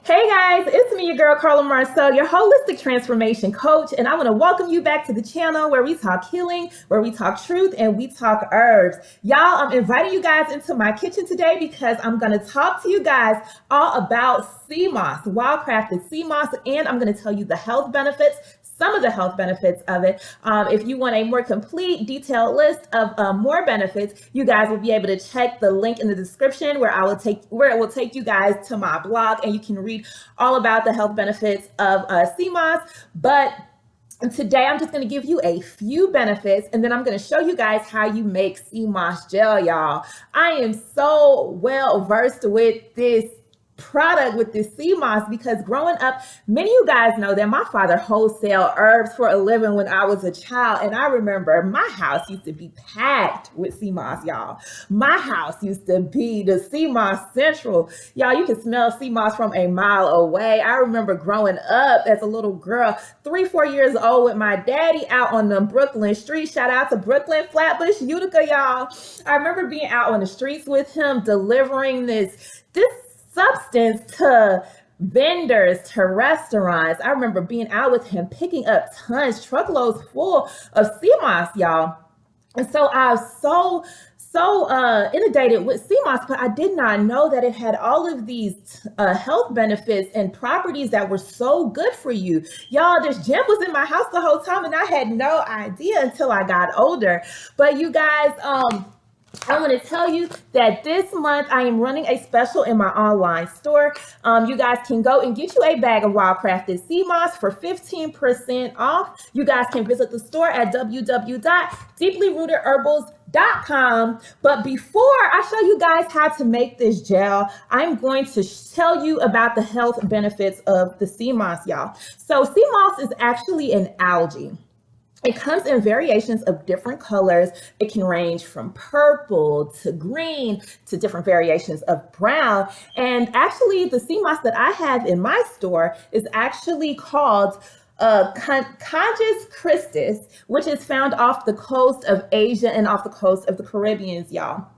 Hey guys, it's me, your girl Carla Marceau, your holistic transformation coach, and I want to welcome you back to the channel where we talk healing, where we talk truth, and we talk herbs. Y'all, I'm inviting you guys into my kitchen today because I'm going to talk to you guys all about sea moss, wildcrafted sea moss, and I'm going to tell you the health benefits, some of the health benefits of it. If you want a more complete, detailed list of more benefits, you guys will be able to check the link in the description where it will take you guys to my blog, and you can read all about the health benefits of sea moss. But today I'm just going to give you a few benefits, and then I'm going to show you guys how you make sea moss gel, y'all. I am so well versed with this product, with this sea moss, because growing up, many of you guys know that my father wholesale herbs for a living when I was a child, and I remember my house used to be packed with sea moss, y'all. My house used to be the sea moss central. Y'all, you can smell sea moss from a mile away. I remember growing up as a little girl, 3-4 years old, with my daddy out on the Brooklyn streets. Shout out to Brooklyn, Flatbush, Utica, y'all. I remember being out on the streets with him, delivering this substance to vendors, to restaurants. I remember being out with him, picking up tons, truckloads full of sea moss, y'all. And so I was so inundated with sea moss, but I did not know that it had all of these health benefits and properties that were so good for you. Y'all, this gem was in my house the whole time, and I had no idea until I got older. But you guys, I want to tell you that this month I am running a special in my online store. You guys can go and get you a bag of wildcrafted sea moss for 15% off. You guys can visit the store at www.deeplyrootedherbals.com. But before I show you guys how to make this gel, I'm going to tell you about the health benefits of the sea moss, y'all. So sea moss is actually an algae. It comes in variations of different colors. It can range from purple to green to different variations of brown. And actually, the sea moss that I have in my store is actually called Conchus Christus, which is found off the coast of Asia and off the coast of the Caribbean, y'all.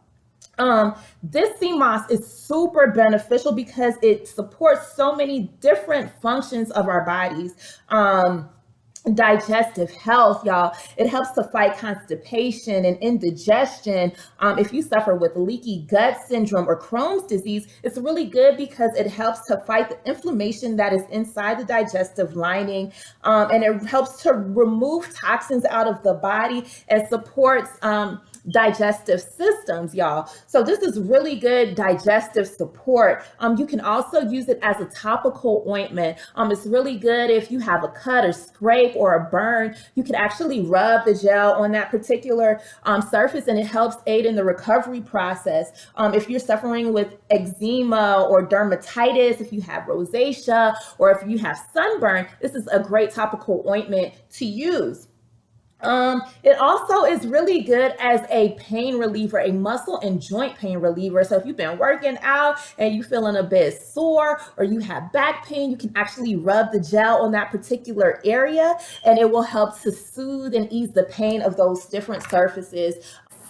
This sea moss is super beneficial because it supports so many different functions of our bodies. Digestive health, y'all. It helps to fight constipation and indigestion. If you suffer with leaky gut syndrome or Crohn's disease, it's really good because it helps to fight the inflammation that is inside the digestive lining, and it helps to remove toxins out of the body and supports digestive systems, y'all. So this is really good digestive support. You can also use it as a topical ointment. It's really good if you have a cut or scrape or a burn. You can actually rub the gel on that particular surface, and it helps aid in the recovery process. If you're suffering with eczema or dermatitis, if you have rosacea, or if you have sunburn, this is a great topical ointment to use. It also is really good as a pain reliever, a muscle and joint pain reliever. So if you've been working out and you're feeling a bit sore or you have back pain, you can actually rub the gel on that particular area, and it will help to soothe and ease the pain of those different surfaces.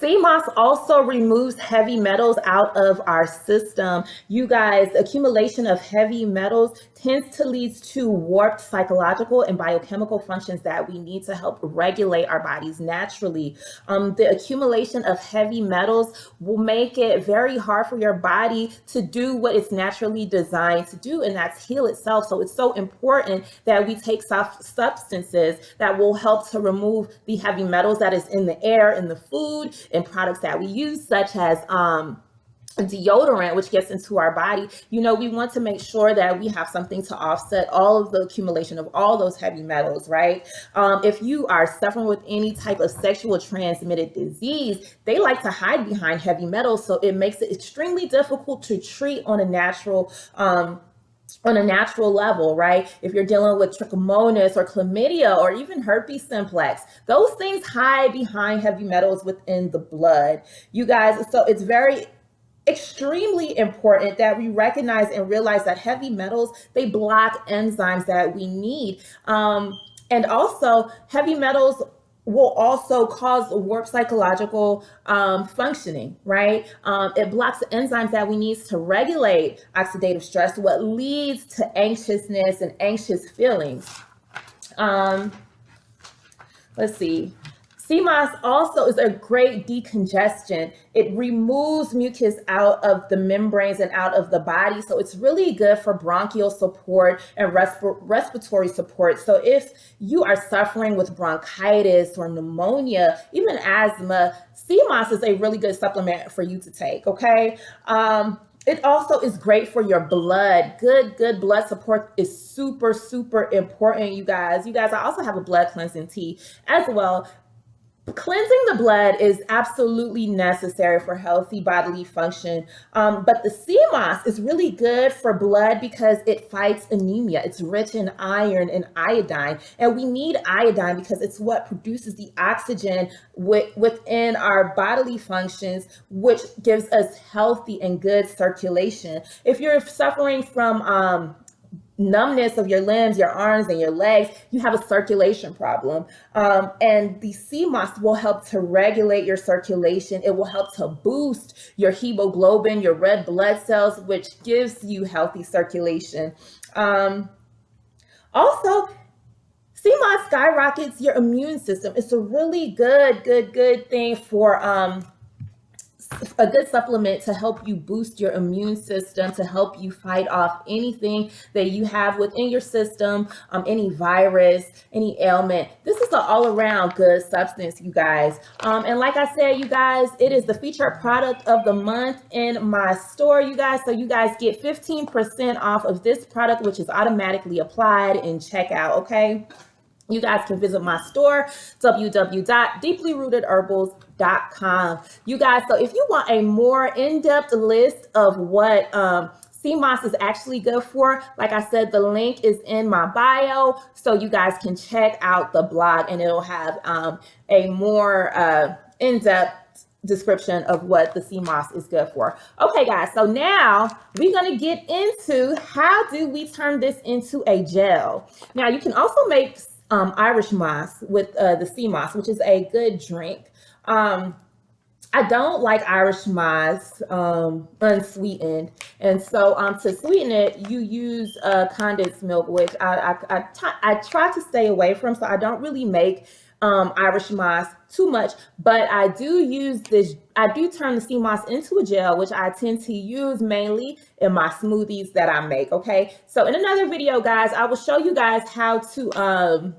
Sea moss also removes heavy metals out of our system. You guys, accumulation of heavy metals tends to lead to warped psychological and biochemical functions that we need to help regulate our bodies naturally. The accumulation of heavy metals will make it very hard for your body to do what it's naturally designed to do, and that's heal itself. So it's so important that we take soft substances that will help to remove the heavy metals that is in the air, in the food, and products that we use, such as deodorant, which gets into our body. You know, we want to make sure that we have something to offset all of the accumulation of all those heavy metals, right? If you are suffering with any type of sexual transmitted disease, they like to hide behind heavy metals, so it makes it extremely difficult to treat on a natural level, right? If you're dealing with trichomonas or chlamydia or even herpes simplex, those things hide behind heavy metals within the blood. You guys, so it's very extremely important that we recognize and realize that heavy metals, they block enzymes that we need. And also heavy metals will also cause warped psychological functioning, right? It blocks the enzymes that we need to regulate oxidative stress, what leads to anxiousness and anxious feelings. Let's see. Sea moss also is a great decongestion. It removes mucus out of the membranes and out of the body. So it's really good for bronchial support and respiratory support. So if you are suffering with bronchitis or pneumonia, even asthma, sea moss is a really good supplement for you to take, okay? It also is great for your blood. Good blood support is super, super important, you guys. You guys, I also have a blood cleansing tea as well. Cleansing the blood is absolutely necessary for healthy bodily function. But the sea moss is really good for blood because it fights anemia. It's rich in iron and iodine. And we need iodine because it's what produces the oxygen within our bodily functions, which gives us healthy and good circulation. If you're suffering from numbness of your limbs, your arms, and your legs, you have a circulation problem. And the sea moss will help to regulate your circulation. It will help to boost your hemoglobin, your red blood cells, which gives you healthy circulation. Also, sea moss skyrockets your immune system. It's a really good thing for a good supplement to help you boost your immune system, to help you fight off anything that you have within your system, any virus, any ailment. This is an all-around good substance, you guys. And like I said, you guys, it is the featured product of the month in my store, you guys. So you guys get 15% off of this product, which is automatically applied in checkout, okay? You guys can visit my store, www.deeplyrootedherbals.com. You guys, so if you want a more in-depth list of what sea moss is actually good for, like I said, the link is in my bio, so you guys can check out the blog and it'll have a more in-depth description of what the sea moss is good for. Okay, guys, so now we're going to get into how do we turn this into a gel. Now, you can also make Irish moss with the sea moss, which is a good drink. I don't like Irish moss unsweetened, and so to sweeten it, you use condensed milk, which I try to stay away from. So I don't really make Irish moss too much, but I do use this. I do turn the sea moss into a gel, which I tend to use mainly in my smoothies that I make. Okay, so in another video, guys, I will show you guys how to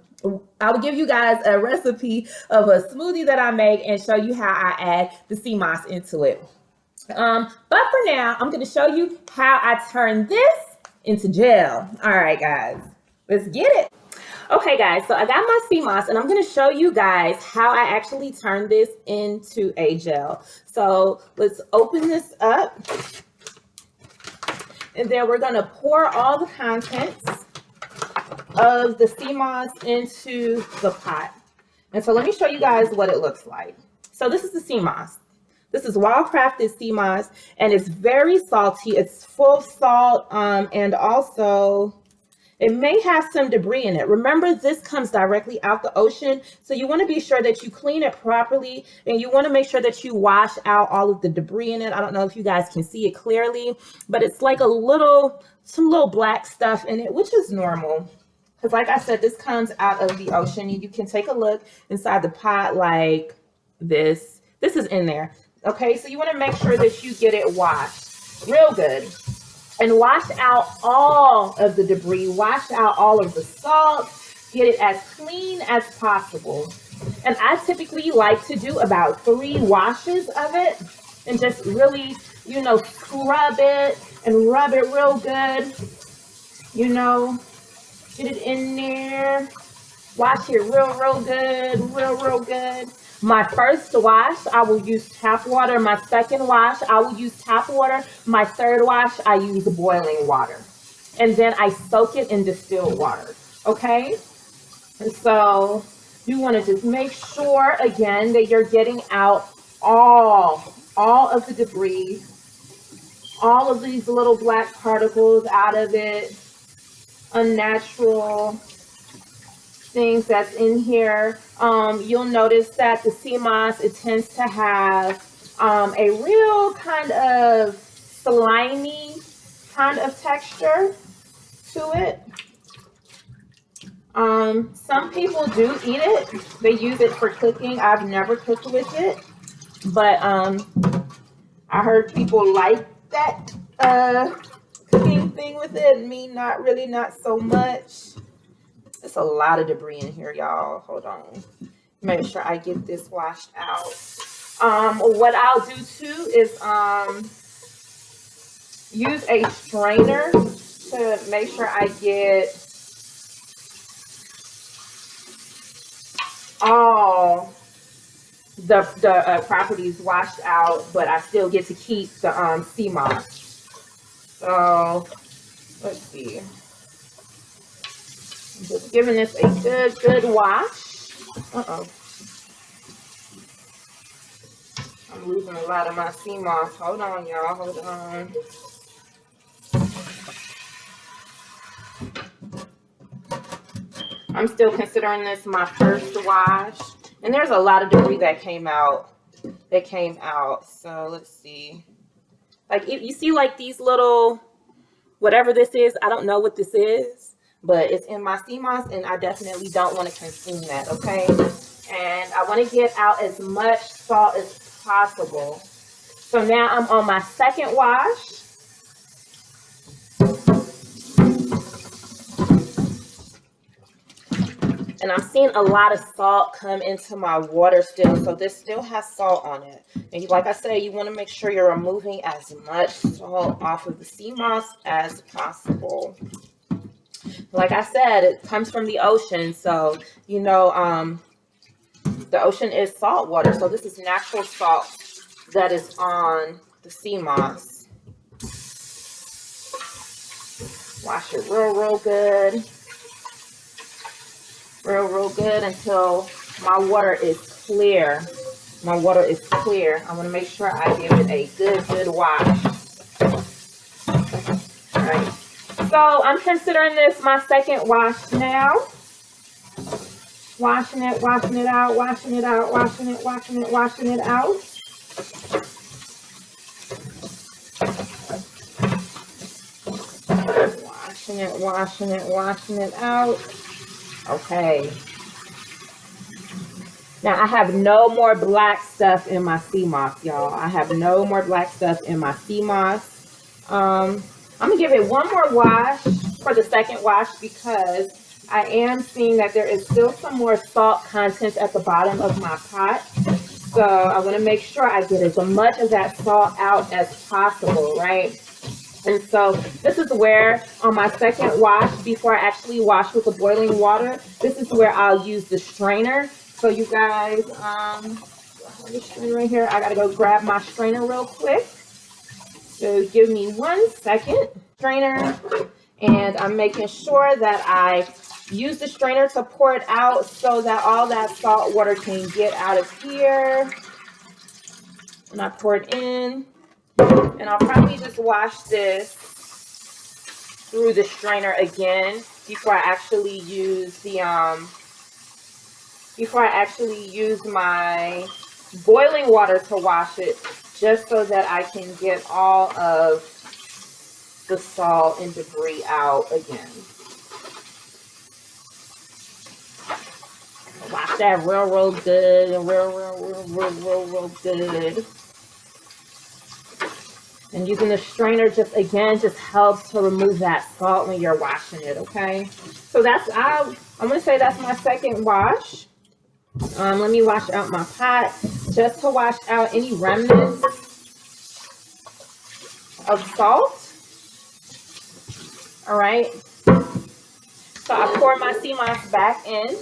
I will give you guys a recipe of a smoothie that I make and show you how I add the sea moss into it. But for now, I'm going to show you how I turn this into gel. All right, guys, let's get it. Okay, guys, so I got my sea moss and I'm going to show you guys how I actually turn this into a gel. So let's open this up. And then we're going to pour all the contents of the sea moss into the pot. And so let me show you guys what it looks like. So this is the sea moss. This is Wildcrafted sea moss, and it's very salty. It's full of salt, and also it may have some debris in it. Remember, this comes directly out the ocean, so you want to be sure that you clean it properly, and you want to make sure that you wash out all of the debris in it. I don't know if you guys can see it clearly, but it's like some little black stuff in it, which is normal. Because like I said, this comes out of the ocean. You can take a look inside the pot like this. This is in there. Okay, so you want to make sure that you get it washed real good. And wash out all of the debris. Wash out all of the salt. Get it as clean as possible. And I typically like to do about 3 washes of it. And just really, scrub it and rub it real good. Get it in there. Wash it real good, real good. My first wash, I will use tap water. My second wash, I will use tap water. My third wash, I use boiling water. And then I soak it in distilled water, okay? And so you want to just make sure, again, that you're getting out all of the debris, all of these little black particles out of it. Unnatural things that's in here. You'll notice that the sea moss, it tends to have a real kind of slimy kind of texture to it. Some people do eat it. They use it for cooking. I've never cooked with it, but I heard people like that cooking thing with it. Me, not really, not so much. There's a lot of debris in here, y'all. Hold on. Make sure I get this washed out. What I'll do too is use a strainer to make sure I get all the properties washed out, but I still get to keep the sea moss. So let's see. I'm just giving this a good wash. Uh-oh. I'm losing a lot of my sea moss. Hold on, y'all. Hold on. I'm still considering this my first wash. And there's a lot of debris that came out. So let's see. Like, if you see like these little, whatever this is, I don't know what this is, but it's in my sea moss, and I definitely don't want to consume that, okay? And I want to get out as much salt as possible. So now I'm on my second wash. And I'm seeing a lot of salt come into my water still. So this still has salt on it. And like I said, you want to make sure you're removing as much salt off of the sea moss as possible. Like I said, it comes from the ocean. So, you know, the ocean is salt water. So this is natural salt that is on the sea moss. Wash it real good. Real good until my water is clear. My water is clear. I want to make sure I give it a good wash. All right. So I'm considering this my second wash now. Washing it out, washing it out. Washing it out. Okay. Now I have no more black stuff in my sea moss, y'all. I have no more black stuff in my sea moss. I'm gonna give it one more wash for the second wash because I am seeing that there is still some more salt content at the bottom of my pot. So I want to make sure I get as much of that salt out as possible, right? And so this is where on my second wash, before I actually wash with the boiling water, this is where I'll use the strainer. So you guys, the strainer right here, I gotta go grab my strainer real quick. So give me 1 second. Strainer, and I'm making sure that I use the strainer to pour it out so that all that salt water can get out of here. And I pour it in. And I'll probably just wash this through the strainer again before I actually use the my boiling water to wash it, just so that I can get all of the salt and debris out again. Wash that real good and real good. And using the strainer just helps to remove that salt when you're washing it, okay? So that's, I'm gonna say that's my second wash. Let me wash out my pot just to wash out any remnants of salt. All right. So I pour my sea moss back in,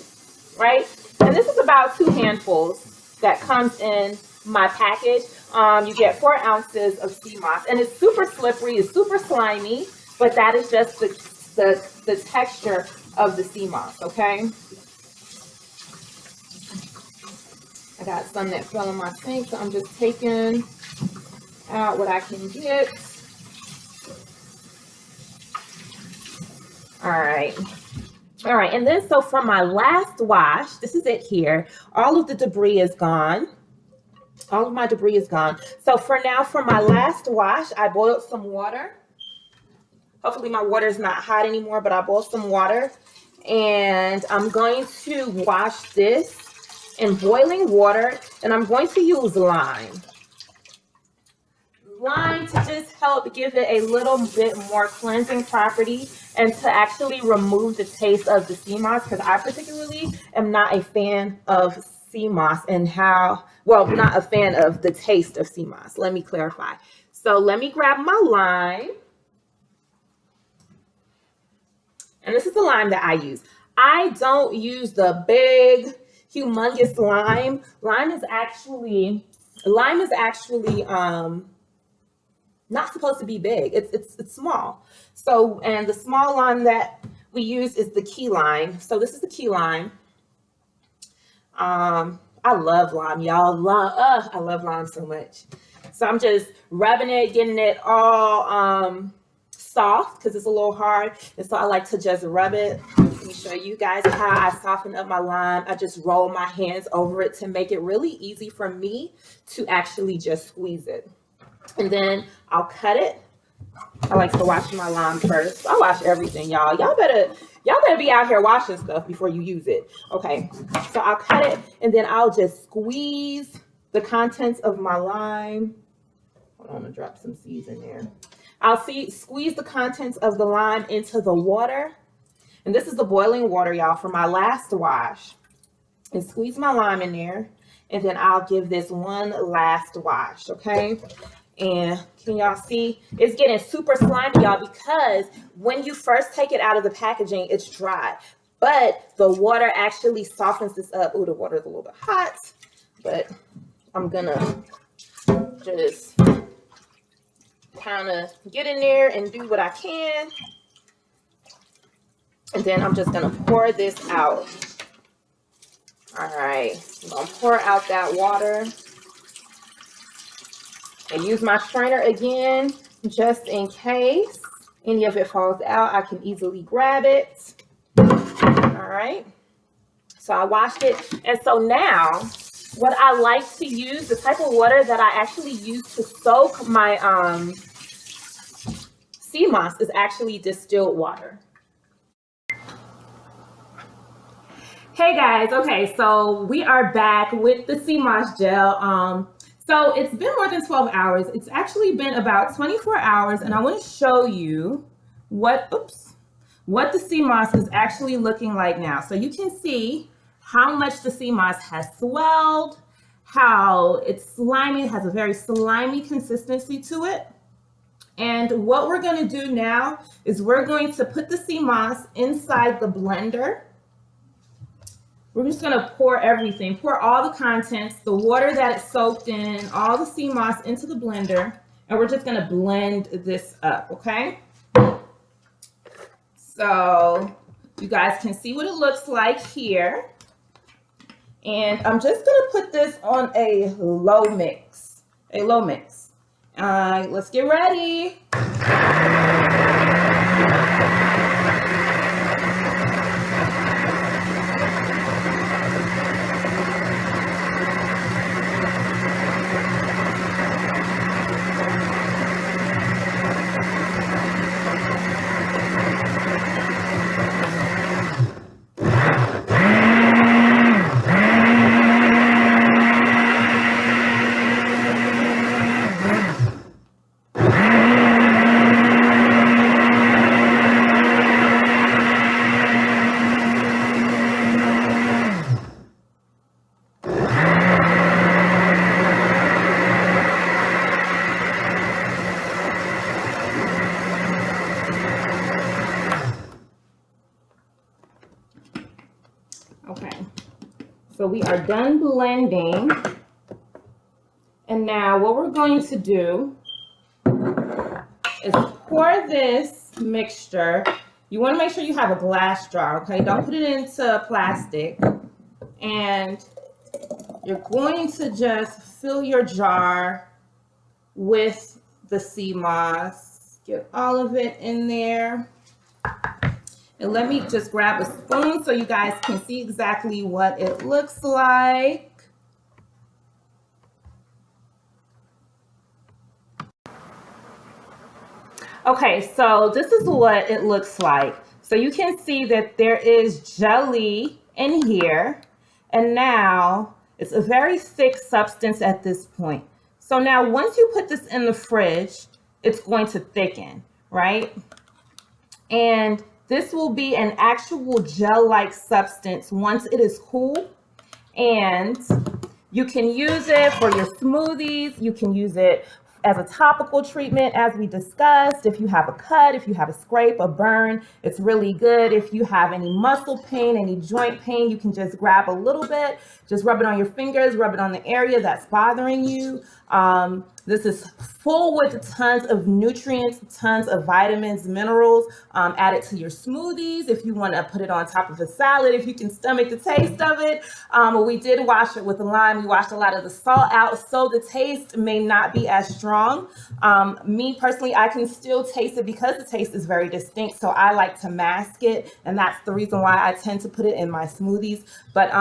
right? And this is about 2 handfuls that comes in my package. You get 4 ounces of sea moss, and it's super slippery, it's super slimy, but that is just the texture of the sea moss, okay? I got some that fell in my sink, so I'm just taking out what I can get. All right. All right, and then so for my last wash, this is it here. All of the debris is gone. All of my debris is gone. So for now, for my last wash, I boiled some water. Hopefully my water is not hot anymore, but I boiled some water. And I'm going to wash this in boiling water, and I'm going to use lime. Lime to just help give it a little bit more cleansing property and to actually remove the taste of the sea moss, because I particularly am not a fan of sea moss and not a fan of the taste of sea moss. Let me clarify. So let me grab my lime. And this is the lime that I use. I don't use the big, humongous lime. Lime is actually not supposed to be big. It's small. So, and the small lime that we use is the key lime. So this is the key lime. I love lime, y'all. I love lime so much. So I'm just rubbing it, getting it all soft because it's a little hard. And so I like to just rub it. Let me show you guys how I soften up my lime. I just roll my hands over it to make it really easy for me to actually just squeeze it. And then I'll cut it. I like to wash my lime first. I wash everything, y'all. Y'all better be out here washing stuff before you use it. Okay, so I'll cut it and then I'll just squeeze the contents of my lime. Hold on, I'm gonna drop some seeds in there. I'll squeeze the contents of the lime into the water. And this is the boiling water, y'all, for my last wash. And squeeze my lime in there. And then I'll give this one last wash, okay? And can y'all see? It's getting super slimy, y'all, because when you first take it out of the packaging, it's dry. But the water actually softens this up. Oh, the water is a little bit hot. But I'm gonna just kind of get in there and do what I can. And then I'm just gonna pour this out. All right, I'm gonna pour out that water. And use my strainer again, just in case any of it falls out, I can easily grab it. All right, so I washed it. And so now, what I like to use, the type of water that I actually use to soak my sea moss is actually distilled water. Hey guys, okay, so we are back with the sea moss gel. So it's been more than 12 hours. It's actually been about 24 hours, and I want to show you what the sea moss is actually looking like now. So you can see how much the sea moss has swelled, how it's slimy, it has a very slimy consistency to it. And what we're going to do now is we're going to put the sea moss inside the blender. We're just going to pour everything, pour all the contents, the water that it's soaked in, all the sea moss into the blender, and we're just going to blend this up, okay? So you guys can see what it looks like here. And I'm just going to put this on a low mix, Let's get ready. Okay, so we are done blending. And now what we're going to do is pour this mixture. You want to make sure you have a glass jar, okay? Don't put it into plastic. And you're going to just fill your jar with the sea moss. Get all of it in there. And let me just grab a spoon so you guys can see exactly what it looks like. Okay, so this is what it looks like. So you can see that there is jelly in here, and now it's a very thick substance at this point. So now once you put this in the fridge, it's going to thicken, right? And this will be an actual gel-like substance once it is cool. And you can use it for your smoothies. You can use it as a topical treatment, as we discussed. If you have a cut, if you have a scrape, a burn, it's really good. If you have any muscle pain, any joint pain, you can just grab a little bit, just rub it on your fingers, rub it on the area that's bothering you. This is full with tons of nutrients, tons of vitamins, minerals. Add it to your smoothies if you want to put it on top of a salad, if you can stomach the taste of it. We did wash it with lime. We washed a lot of the salt out, so the taste may not be as strong. Me personally, I can still taste it because the taste is very distinct, so I like to mask it, and that's the reason why I tend to put it in my smoothies. But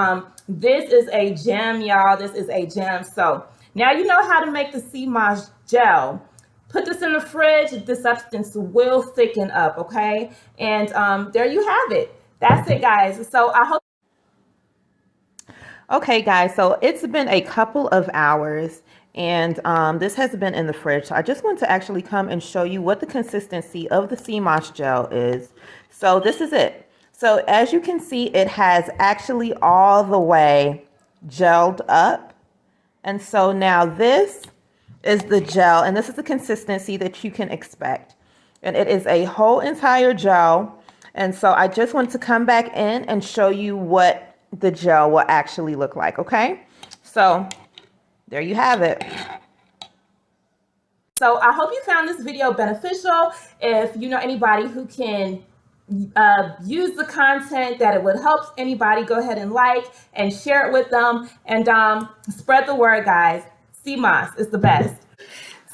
this is a gem, y'all. This is a gem. So now you know how to make the sea moss gel. Put this in the fridge, the substance will thicken up, okay? And there you have it. That's it, guys. So I hope. Okay, guys, so it's been a couple of hours, and this has been in the fridge. So I just want to actually come and show you what the consistency of the sea moss gel is. So this is it. So as you can see, it has actually all the way gelled up. And so now this is the gel, and this is the consistency that you can expect. And it is a whole entire gel. And so I just want to come back in and show you what the gel will actually look like, okay? So there you have it. So I hope you found this video beneficial. If you know anybody who can use the content, that it would help anybody, go ahead and like and share it with them, and spread the word, guys. Sea moss is the best.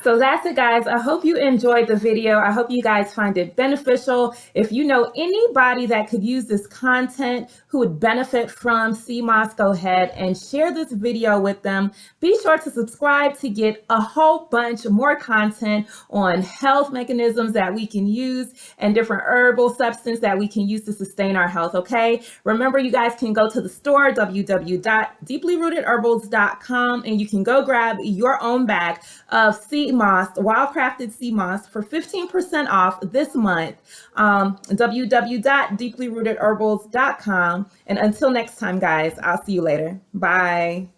So that's it, guys. I hope you enjoyed the video. I hope you guys find it beneficial. If you know anybody that could use this content, who would benefit from sea moss, go ahead and share this video with them. Be sure to subscribe to get a whole bunch more content on health mechanisms that we can use and different herbal substances that we can use to sustain our health, okay? Remember, you guys can go to the store, www.deeplyrootedherbals.com, and you can go grab your own bag of sea moss, wildcrafted sea moss, for 15% off this month. www.deeplyrootedherbals.com. And until next time, guys, I'll see you later. Bye.